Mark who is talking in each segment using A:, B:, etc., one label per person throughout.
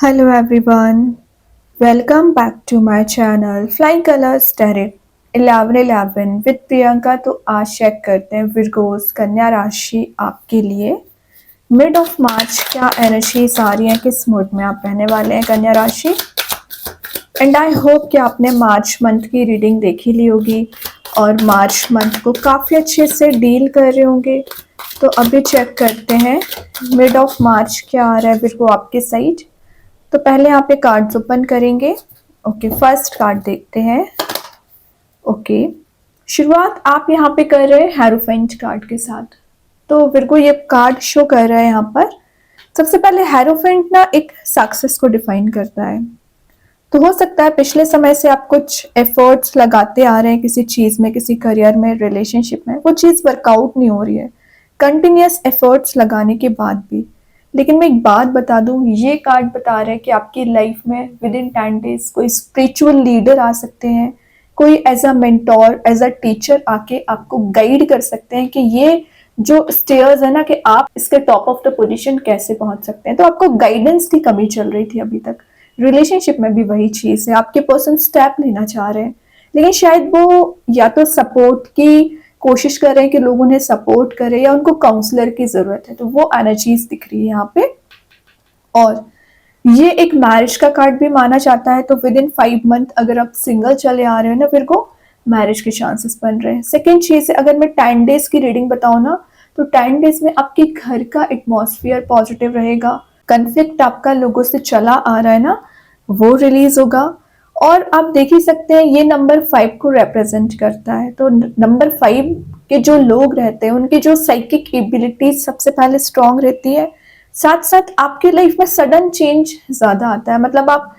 A: Hello everyone, welcome back to my channel Flying Colors Tarot 1111 with Priyanka. तो आज check करते हैं विर्गोस कन्या राशि आपके लिए मिड ऑफ मार्च क्या एनर्जीज आ रही है, किस मूड में आप रहने वाले हैं कन्या राशि। एंड आई होप कि आपने मार्च मंथ की रीडिंग देखी ली होगी और मार्च मंथ को काफ़ी अच्छे से डील कर रहे होंगे। तो अभी चेक करते हैं मिड ऑफ मार्च क्या आ रहा है विर्गो आपके साइड। तो पहले यहाँ पे कार्ड्स ओपन करेंगे। ओके, फर्स्ट कार्ड देखते हैं। ओके, शुरुआत आप यहाँ पे कर रहे हैं हेरोफेंट कार्ड के साथ। तो विर्गो ये कार्ड शो कर रहा है यहाँ पर। सबसे पहले हेरोफेंट ना एक सक्सेस को डिफाइन करता है। तो हो सकता है पिछले समय से आप कुछ एफर्ट्स लगाते आ रहे हैं किसी चीज में, किसी करियर में, रिलेशनशिप में, वो चीज वर्कआउट नहीं हो रही है कंटिन्यूस एफर्ट्स लगाने के बाद भी। लेकिन मैं एक बात बता दूं, ये कार्ड बता रहा है कि आपकी लाइफ में विद इन 10 डेज कोई स्पिरिचुअल लीडर आ सकते हैं, कोई as a mentor, as a teacher आके आपको गाइड कर सकते हैं कि ये जो स्टेयर्स है ना, कि आप इसके टॉप ऑफ द पोजीशन कैसे पहुंच सकते हैं। तो आपको गाइडेंस की कमी चल रही थी अभी तक। रिलेशनशिप में भी वही चीज है, आपके पर्सन स्टेप लेना चाह रहे हैं लेकिन शायद वो या तो सपोर्ट की कोशिश कर रहे हैं कि लोग उन्हें सपोर्ट करें, या उनको काउंसलर की जरूरत है। तो वो एनर्जीज दिख रही है यहाँ पे। और ये एक मैरिज का कार्ड भी माना जाता है। तो विद इन 5 मंथ अगर आप सिंगल चले आ रहे हो ना, फिर को मैरिज के चांसेस बन रहे हैं। सेकेंड चीज है, अगर मैं 10 डेज की रीडिंग बताऊं ना, तो 10 डेज में आपके घर का एटमॉस्फेयर पॉजिटिव रहेगा। कन्फ्लिक्ट आपका लोगों से चला आ रहा है ना, वो रिलीज होगा। और आप देख ही सकते हैं ये नंबर 5 को रिप्रेजेंट करता है। तो नंबर 5 के जो लोग रहते हैं उनकी जो साइकिक एबिलिटीज सबसे पहले स्ट्रांग रहती है। साथ साथ आपके लाइफ में सडन चेंज ज्यादा आता है। मतलब आप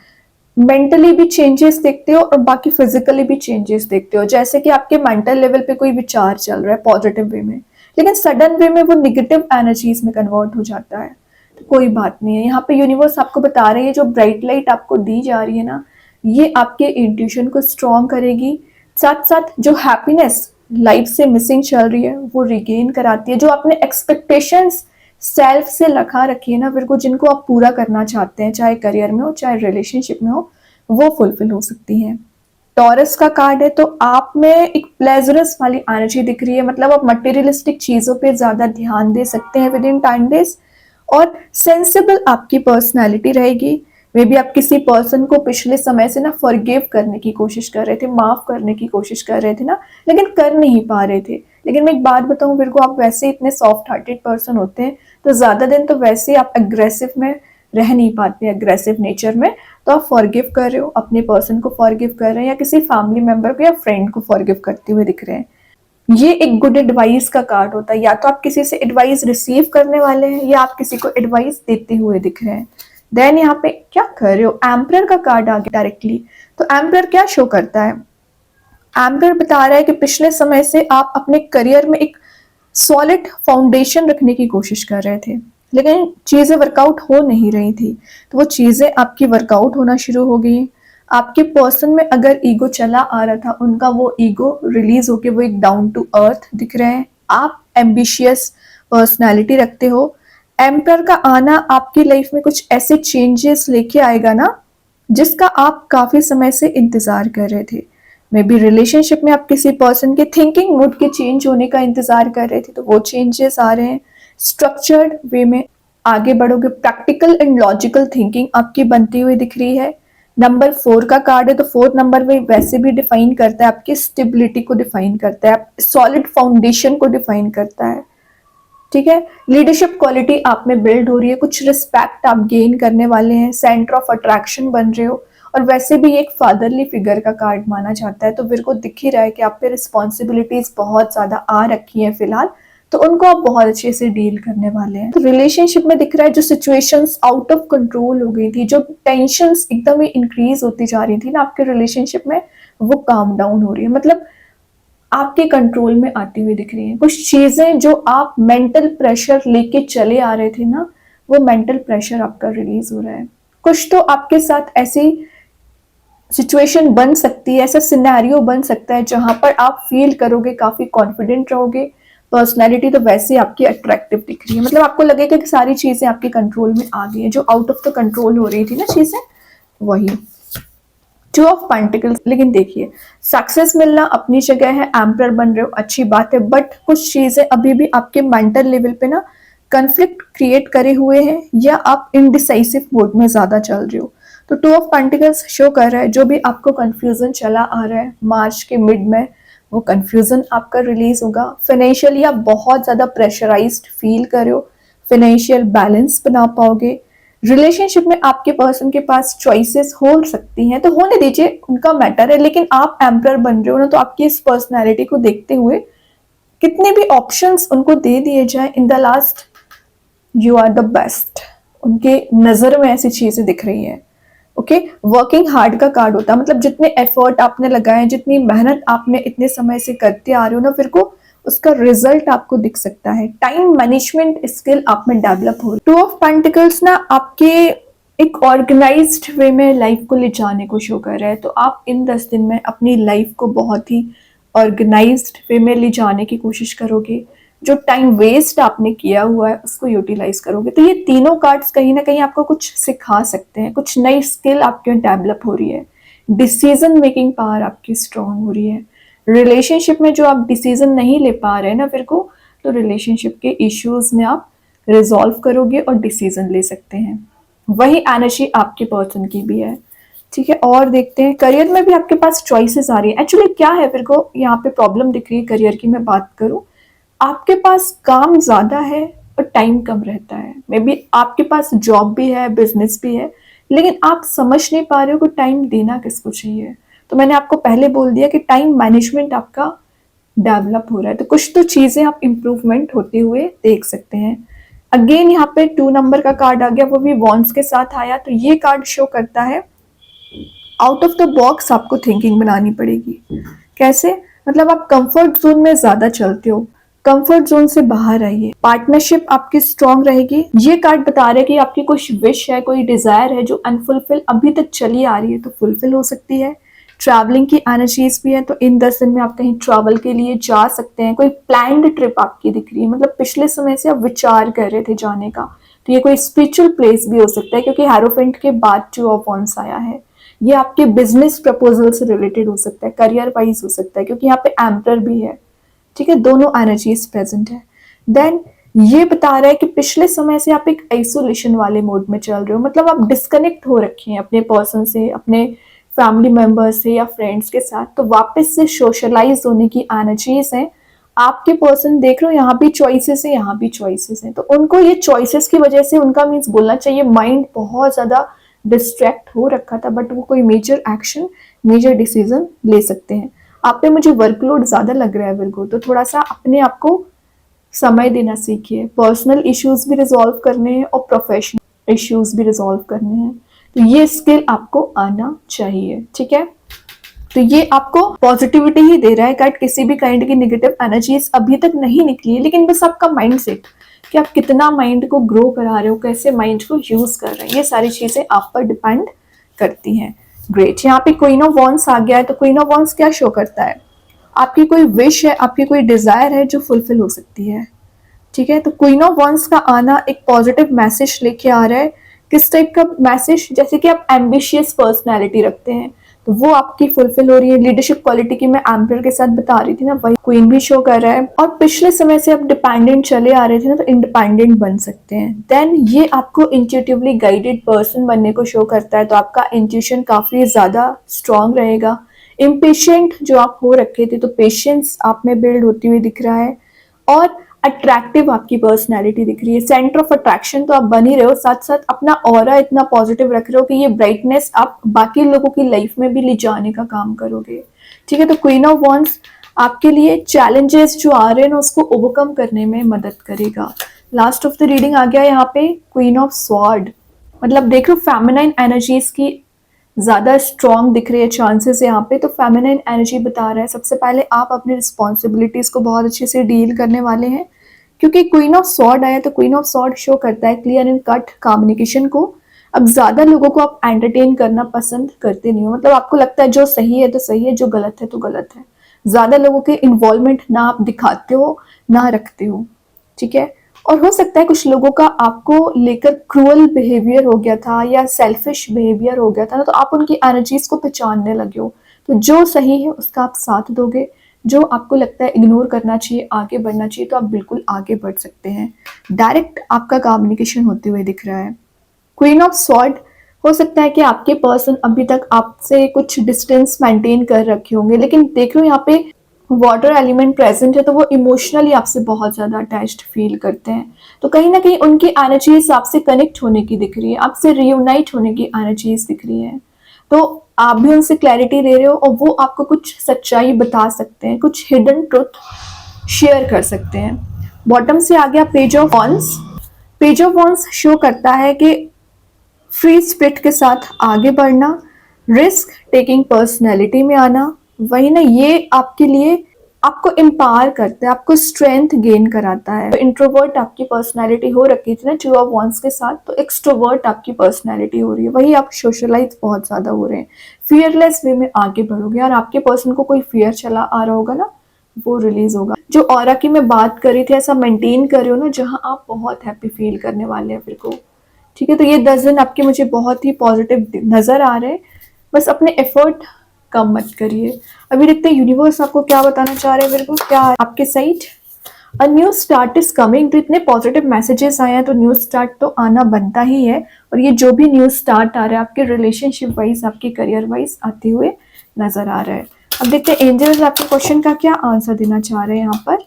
A: मेंटली भी चेंजेस देखते हो और बाकी फिजिकली भी चेंजेस देखते हो। जैसे कि आपके मेंटल लेवल पे कोई विचार चल रहा है पॉजिटिव वे में, लेकिन सडन वे में वो निगेटिव एनर्जीज में कन्वर्ट हो जाता है। तो कोई बात नहीं है, यहाँ पे यूनिवर्स आपको बता रही है जो ब्राइट लाइट आपको दी जा रही है ना, ये आपके इंट्यूशन को स्ट्रॉन्ग करेगी। साथ साथ जो हैप्पीनेस लाइफ से मिसिंग चल रही है वो रिगेन कराती है। जो आपने एक्सपेक्टेशंस सेल्फ से लखा रखी है ना फिर को, जिनको आप पूरा करना चाहते हैं, चाहे करियर में हो चाहे रिलेशनशिप में हो, वो फुलफिल हो सकती है। टॉरस का कार्ड है, तो आप में एक प्लेजरस वाली एनर्जी दिख रही है। मतलब आप मटेरियलिस्टिक चीजों पे ज्यादा ध्यान दे सकते हैं विद इन 10 डेज। और सेंसिबल आपकी पर्सनैलिटी रहेगी। मे बी आप किसी पर्सन को पिछले समय से ना फॉरगिव करने की कोशिश कर रहे थे, माफ करने की कोशिश कर रहे थे ना, लेकिन कर नहीं पा रहे थे। लेकिन मैं एक बात बताऊं फिर को, आप वैसे इतने सॉफ्ट हार्टेड पर्सन होते हैं तो ज्यादा दिन तो वैसे ही आप अग्रेसिव में रह नहीं पाते, अग्रेसिव नेचर में। तो आप फॉरगिव कर रहे हो, अपने पर्सन को फॉरगिव कर रहे हैं, या किसी फैमिली मेंबर को या फ्रेंड को फॉरगिव करते हुए दिख रहे हैं। ये एक गुड एडवाइस का कार्ड होता है। या तो आप किसी से एडवाइस रिसीव करने वाले हैं या आप किसी को एडवाइस देते हुए दिख रहे हैं। देन यहाँ पे क्या कर रहे हो, एम्परर का कार्ड आ गया डायरेक्टली। तो एम्परर क्या शो करता है, एम्परर बता रहा है कि पिछले समय से आप अपने करियर में एक सॉलिड फाउंडेशन रखने की कोशिश कर रहे थे, लेकिन चीजें वर्कआउट हो नहीं रही थी। तो वो चीजें आपकी वर्कआउट होना शुरू हो गई। आपके पर्सन में अगर ईगो चला आ रहा था, उनका वो ईगो रिलीज होके वो एक डाउन टू अर्थ दिख रहे हैं। आप एम्बिशियस पर्सनैलिटी रखते हो। एम्पर का आना आपकी लाइफ में कुछ ऐसे चेंजेस लेके आएगा ना, जिसका आप काफी समय से इंतजार कर रहे थे। मे बी रिलेशनशिप में आप किसी पर्सन के थिंकिंग मूड के चेंज होने का इंतजार कर रहे थे, तो वो चेंजेस आ रहे हैं। स्ट्रक्चर्ड वे में आगे बढ़ोगे, प्रैक्टिकल एंड लॉजिकल थिंकिंग आपकी बनती हुई दिख रही है। नंबर 4 का कार्ड है, तो 4th नंबर में वैसे भी डिफाइन करता है आपकी स्टेबिलिटी को, डिफाइन करता है सॉलिड फाउंडेशन को, डिफाइन करता है। ठीक है, लीडरशिप क्वालिटी आप में बिल्ड हो रही है, कुछ रिस्पेक्ट आप गेन करने वाले हैं, सेंटर ऑफ अट्रैक्शन बन रहे हो। और वैसे भी एक फादरली फिगर का कार्ड माना जाता है। तो मेरे को दिख ही रहा है कि आप पे रिस्पॉन्सिबिलिटीज बहुत ज्यादा आ रखी हैं फिलहाल, तो उनको आप बहुत अच्छे से डील करने वाले हैं। तो रिलेशनशिप में दिख रहा है जो सिचुएशंस आउट ऑफ कंट्रोल हो गई थी, जो टेंशंस एकदम ही इंक्रीज होती जा रही थी ना आपके रिलेशनशिप में, वो काम डाउन हो रही है। मतलब आपके कंट्रोल में आती हुई दिख रही है। कुछ चीजें जो आप मेंटल प्रेशर लेके चले आ रहे थे ना, वो मेंटल प्रेशर आपका रिलीज हो रहा है। कुछ तो आपके साथ ऐसी सिचुएशन बन सकती है, ऐसा सिनेरियो बन सकता है जहां पर आप फील करोगे, काफी कॉन्फिडेंट रहोगे, पर्सनैलिटी तो वैसे ही आपकी अट्रैक्टिव दिख रही है, मतलब आपको लगेगा कि सारी चीज़ें आपके कंट्रोल में आ गई हैं, जो आउट ऑफ द कंट्रोल हो रही थी ना चीज़ें, वही। टू ऑफ पेंटिकल्स, लेकिन देखिए सक्सेस मिलना अपनी जगह है, एम्परर बन रहे हो अच्छी बात है, बट कुछ चीजें अभी भी आपके मेंटल लेवल पे ना कन्फ्लिक्ट क्रिएट करे हुए हैं, या आप इनडिसाइसिव मोड में ज्यादा चल रहे हो। तो टू ऑफ पेंटिकल्स शो कर रहा है जो भी आपको कंफ्यूजन चला आ रहा है मार्च के मिड में, वो कंफ्यूजन आपका रिलीज होगा। फाइनेंशियली आप बहुत ज्यादा प्रेशराइज्ड फील कर रहे हो, फाइनेंशियल बैलेंस बना पाओगे। रिलेशनशिप में आपके पर्सन के पास चॉइसेस हो सकती हैं, तो होने दीजिए, उनका मैटर है, लेकिन आप एम्परर बन रहे हो ना, तो आपकी इस पर्सनैलिटी को देखते हुए कितने भी ऑप्शंस उनको दे दिए जाए, in the last you are the best. उनके नजर में ऐसी चीजें दिख रही हैं। ओके, वर्किंग हार्ड का कार्ड होता है, मतलब जितने एफर्ट आपने लगाए, जितनी मेहनत आपने इतने समय से करते आ रहे हो ना, फिर को उसका रिजल्ट आपको दिख सकता है। टाइम मैनेजमेंट स्किल आप में डेवलप हो रही है। टू ऑफ पेंटिकल्स ना आपके एक ऑर्गेनाइज्ड वे में लाइफ को ले जाने को शो कर रहा है, तो आप इन 10 दिन में अपनी लाइफ को बहुत ही ऑर्गेनाइज्ड वे में ले जाने की कोशिश करोगे। जो टाइम वेस्ट आपने किया हुआ है उसको यूटिलाइज करोगे। तो ये तीनों कार्ड्स कहीं ना कहीं आपको कुछ सिखा सकते हैं, कुछ नई स्किल आपके डेवलप हो रही है, डिसीजन मेकिंग पावर आपकी स्ट्रांग हो रही है। रिलेशनशिप में जो आप डिसीजन नहीं ले पा रहे हैं ना फिर को, तो रिलेशनशिप के इश्यूज में आप रिजॉल्व करोगे और डिसीजन ले सकते हैं। वही एनर्जी आपके पर्सन की भी है। ठीक है, और देखते हैं करियर में भी आपके पास चॉइसेस आ रही है। एक्चुअली क्या है फिर को यहाँ पे प्रॉब्लम दिख रही है करियर की, मैं बात करूं, आपके पास काम ज्यादा है और टाइम कम रहता है। मे बी आपके पास जॉब भी है, बिजनेस भी है, लेकिन आप समझ नहीं पा रहे हो कि टाइम देना किसको चाहिए। तो मैंने आपको पहले बोल दिया कि टाइम मैनेजमेंट आपका डेवलप हो रहा है, तो कुछ तो चीजें आप इम्प्रूवमेंट होते हुए देख सकते हैं। अगेन यहाँ पे 2 नंबर का कार्ड आ गया, वो भी वॉन्ड्स के साथ आया। तो ये कार्ड शो करता है आउट ऑफ द बॉक्स आपको थिंकिंग बनानी पड़ेगी। कैसे, मतलब आप कंफर्ट जोन में ज्यादा चलते हो, कंफर्ट जोन से बाहर आइए। पार्टनरशिप आपकी स्ट्रांग रहेगी। ये कार्ड बता रहे हैं कि आपकी कुछ विश है, कोई डिजायर है जो अनफुलफिल अभी तक चली आ रही है, तो फुलफिल हो सकती है। ट्रैवलिंग की एनर्जीज भी है, तो इन 10 दिन में आप कहीं ट्रैवल के लिए जा सकते हैं। कोई प्लान्ड ट्रिप आपकी दिख रही है, मतलब पिछले समय से आप विचार कर रहे थे जाने का, तो ये कोई स्पिरिचुअल प्लेस भी हो सकता है, क्योंकि हैरोफेंट के बाद 2 ऑफ वॉन्ड्स आया है। ये आपके बिजनेस प्रपोजल से रिलेटेड हो सकता है, करियर वाइज हो सकता है, क्योंकि यहाँ पे एम्परर भी है। ठीक है, दोनों एनर्जीज प्रेजेंट है। देन ये बता रहा है कि पिछले समय से आप एक आइसोलेशन वाले मोड में चल रहे हो, मतलब आप डिस्कनेक्ट हो रखे हैं अपने पर्सन से, अपने फैमिली मेंबर्स से या फ्रेंड्स के साथ। तो वापस से सोशलाइज होने की एनर्जीज हैं। आपके पर्सन देख रहे हो, यहाँ भी चॉइसेस है, यहाँ भी चॉइसेस हैं, तो उनको ये चॉइसेस की वजह से उनका मीन्स बोलना चाहिए माइंड बहुत ज्यादा डिस्ट्रैक्ट हो रखा था, बट वो कोई मेजर एक्शन, मेजर डिसीजन ले सकते हैं। आप पे मुझे वर्कलोड ज्यादा लग रहा है विर्गो, तो थोड़ा सा अपने आप को समय देना सीखिए। पर्सनल इश्यूज भी रिजॉल्व करने हैं और प्रोफेशनल इश्यूज भी रिजॉल्व करने हैं, तो ये स्किल आपको आना चाहिए। ठीक है, तो ये आपको पॉजिटिविटी ही दे रहा है कार्ड, किसी भी काइंड की नेगेटिव एनर्जीज अभी तक नहीं निकली है, लेकिन बस आपका माइंडसेट कि आप कितना माइंड को ग्रो करा रहे हो, कैसे माइंड को यूज कर रहे हैं, ये सारी चीजें आप पर डिपेंड करती हैं। ग्रेट, यहाँ पे क्वीन ऑफ वॉन्ड्स आ गया है। तो क्वीन ऑफ वॉन्ड्स क्या शो करता है, आपकी कोई विश है, आपकी कोई डिजायर है जो फुलफिल हो सकती है। ठीक है, तो क्वीन ऑफ वॉन्ड्स का आना एक पॉजिटिव मैसेज लेके आ रहा है। किस टाइप का मैसेज, जैसे कि आप एम्बिशियस पर्सनैलिटी रखते हैं, तो वो आपकी फुलफिल हो रही है। लीडरशिप क्वालिटी की मैं एम्परर के साथ बता रही थी ना, वही क्वीन भी शो कर रहा है। और पिछले समय से आप डिपेंडेंट चले आ रहे थे ना, तो इंडिपेंडेंट बन सकते हैं। देन ये आपको इंट्यूटिवली गाइडेड पर्सन बनने को शो करता है, तो आपका इंट्यूशन काफी ज्यादा स्ट्रांग रहेगा। इम्पेशेंट जो आप हो रखे थे, तो पेशेंस आप में बिल्ड होती हुई दिख रहा है। और अट्रैक्टिव आपकी पर्सनैलिटी दिख रही है। सेंटर ऑफ अट्रैक्शन तो आप बन ही रहे हो, साथ साथ अपना ऑरा इतना पॉजिटिव रख रहे हो कि ये ब्राइटनेस आप बाकी लोगों की लाइफ में भी ले जाने का काम करोगे। ठीक है, तो क्वीन ऑफ वॉन्ड्स आपके लिए चैलेंजेस जो आ रहे हैं ना, उसको ओवरकम करने में मदद करेगा। लास्ट ऑफ द रीडिंग आ गया यहाँ पे क्वीन ऑफ स्वॉर्ड, मतलब देख लो फेमिनाइन एनर्जीज की ज्यादा स्ट्रॉन्ग दिख रही है चांसेस यहाँ पे। तो फेमिनाइन एनर्जी बता रहा है सबसे पहले आप अपनी रिस्पॉन्सिबिलिटीज को बहुत अच्छे से डील करने वाले हैं, क्योंकि क्वीन ऑफ सॉर्ड आया। तो क्वीन ऑफ सॉर्ड शो करता है क्लियर एंड कट कम्युनिकेशन को। अब ज्यादा लोगों को आप एंटरटेन करना पसंद करते नहीं हो, मतलब आपको लगता है जो सही है तो सही है, जो गलत है तो गलत है। ज़्यादा लोगों के इन्वॉल्वमेंट ना आप दिखाते हो ना रखते हो, ठीक है। और हो सकता है कुछ लोगों का आपको लेकर क्रूअल बिहेवियर हो गया था या सेल्फिश बिहेवियर हो गया था ना, तो आप उनकी एनर्जीज को पहचानने लगे हो। तो जो सही है उसका आप साथ दोगे, जो आपको लगता है इग्नोर करना चाहिए, आगे बढ़ना चाहिए, तो आप बिल्कुल आगे बढ़ सकते हैं। डायरेक्ट आपका कम्युनिकेशन होते हुए दिख रहा है। क्वीन ऑफ स्वॉर्ड, हो सकता है कि आपके पर्सन अभी तक आपसे कुछ डिस्टेंस मेंटेन कर रखे होंगे, लेकिन देख लो यहाँ पे वाटर एलिमेंट प्रेजेंट है, तो वो इमोशनली आपसे बहुत ज़्यादा अटैच्ड फील करते हैं। तो कहीं ना कहीं उनकी एनर्जीज आपसे कनेक्ट होने की दिख रही है, आपसे रियूनाइट होने की एनर्जीज दिख रही है। तो आप भी उनसे क्लैरिटी दे रहे हो और वो आपको कुछ सच्चाई बता सकते हैं, कुछ हिडन ट्रुथ शेयर कर सकते हैं। बॉटम से आ गया page of wands. Page of wands show करता है कि फ्री स्पिरिट के साथ आगे बढ़ना, रिस्क टेकिंग पर्सनैलिटी में आना, वही ना, ये आपके लिए आपको एम्पावर करता है, आपको स्ट्रेंथ गेन कराता है। तो इंट्रोवर्ट आपकी पर्सनैलिटी हो रखी थी ना टू ऑफ वॉन्स के साथ, तो एक्सट्रोवर्ट आपकी पर्सनैलिटी हो रही है, वही आप सोशलाइज बहुत ज़्यादा हो रहे हैं, फियरलेस वे में आगे बढ़ोगे और आपके पर्सन को कोई फियर चला आ रहा होगा ना, वो रिलीज होगा। जो ऑरा की मैं बात कर रही थी, ऐसा मेंटेन कर रहे हो ना जहाँ आप बहुत हैप्पी फील करने वाले हैं फिर को, ठीक है। तो ये 10 दिन आपके मुझे बहुत ही पॉजिटिव नज़र आ रहे हैं, बस अपने एफर्ट कम मत करिए। अभी देखते हैं यूनिवर्स आपको क्या बताना चाह रहे हैं मेरे को, क्या है आपके side. A new start is coming, तो इतने पॉजिटिव मैसेजेस आए हैं तो न्यू स्टार्ट तो आना बनता ही है। और ये जो भी न्यू स्टार्ट आ रहा है आपके रिलेशनशिप वाइज, आपके करियर वाइज आते हुए नजर आ रहा है। अब देखते हैं एंजल्स आपके क्वेश्चन का क्या आंसर देना चाह रहे हैं यहाँ पर।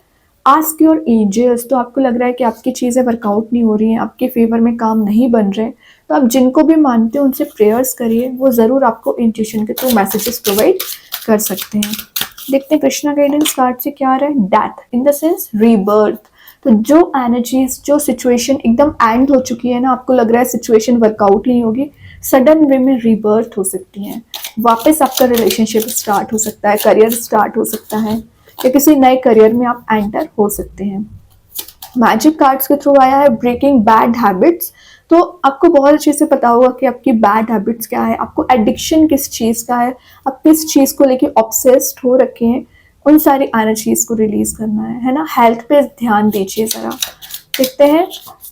A: आस्क योर एंजल्स, तो आपको लग रहा है कि आपकी चीज़ें वर्कआउट नहीं हो रही हैं, आपके फेवर में काम नहीं बन रहे, तो आप जिनको भी मानते हो उनसे प्रेयर्स करिए, वो ज़रूर आपको इंट्यूशन के थ्रू मैसेजेस प्रोवाइड कर सकते हैं। देखते हैं कृष्णा गाइडेंस कार्ड से क्या आ रहा है। Death in the sense rebirth, तो जो एनर्जीज, जो सिचुएशन एकदम एंड हो चुकी है ना, आपको लग रहा है सिचुएशन वर्कआउट नहीं होगी, सडन वे में रीबर्थ हो सकती है, वापस आपका रिलेशनशिप स्टार्ट हो सकता है, करियर स्टार्ट हो सकता है, या किसी नए करियर में आप एंटर हो सकते हैं। मैजिक कार्ड्स के थ्रू आया है ब्रेकिंग बैड हैबिट्स, तो आपको बहुत अच्छे से पता होगा कि आपकी बैड हैबिट्स क्या है, आपको एडिक्शन किस चीज़ का है, आप किस चीज़ को लेके ऑब्सेस्ड हो रखे हैं, उन सारी एनर्जीज को रिलीज करना है ना। हेल्थ पे ध्यान दीजिए ज़रा। देखते हैं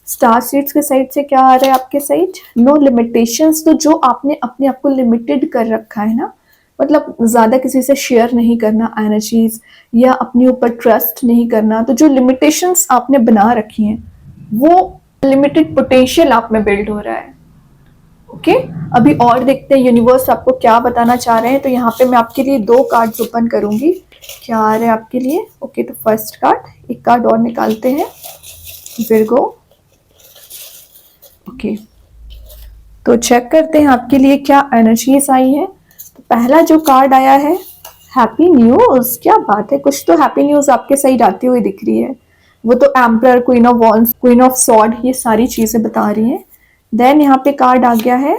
A: स्टार सीड्स के साइड से क्या आ रहा है आपके साइड। नो लिमिटेशंस, तो जो आपने अपने आप को लिमिटेड कर रखा है ना, मतलब ज़्यादा किसी से शेयर नहीं करना एनर्जीज, या अपने ऊपर ट्रस्ट नहीं करना, तो जो लिमिटेशंस आपने बना रखी हैं वो लिमिटेड पोटेंशियल आप में बिल्ड हो रहा है। ओके, अभी और देखते हैं यूनिवर्स आपको क्या बताना चाह रहे हैं। तो यहाँ पे मैं आपके लिए 2 कार्ड्स ओपन करूंगी, क्या आ रहा है आपके लिए। ओके, तो फर्स्ट कार्ड, एक कार्ड और निकालते हैं, विर्गो। ओके, तो चेक करते हैं आपके लिए क्या एनर्जीज आई है। तो पहला जो कार्ड आया है, हैप्पी न्यूज, क्या बात है, कुछ तो हैप्पी न्यूज आपके साइड आती हुई दिख रही है। वो तो emperor, queen of wands, queen of sword, ये सारी चीजें बता रही हैं। देन यहाँ पे कार्ड आ गया है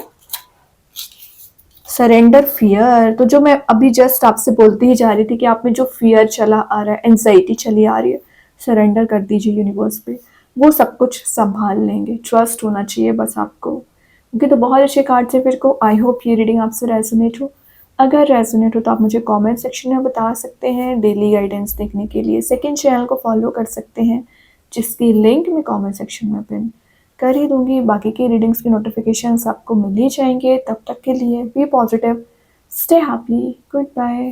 A: सरेंडर फियर, तो जो मैं अभी जस्ट आपसे बोलती ही जा रही थी कि आप में जो फियर चला आ रहा है, एंजाइटी चली आ रही है, सरेंडर कर दीजिए यूनिवर्स पे, वो सब कुछ संभाल लेंगे, ट्रस्ट होना चाहिए बस आपको। ओके, तो बहुत अच्छे कार्ड से फिर को। आई होप ये रीडिंग आपसे रेजोनेट हो। अगर रेजोनेट हो तो आप मुझे कमेंट सेक्शन में बता सकते हैं। डेली गाइडेंस देखने के लिए सेकंड चैनल को फॉलो कर सकते हैं, जिसकी लिंक मैं कमेंट सेक्शन में पिन कर ही दूंगी। बाकी की रीडिंग्स की नोटिफिकेशंस आपको मिल ही जाएंगे। तब तक के लिए be positive, stay happy, good bye.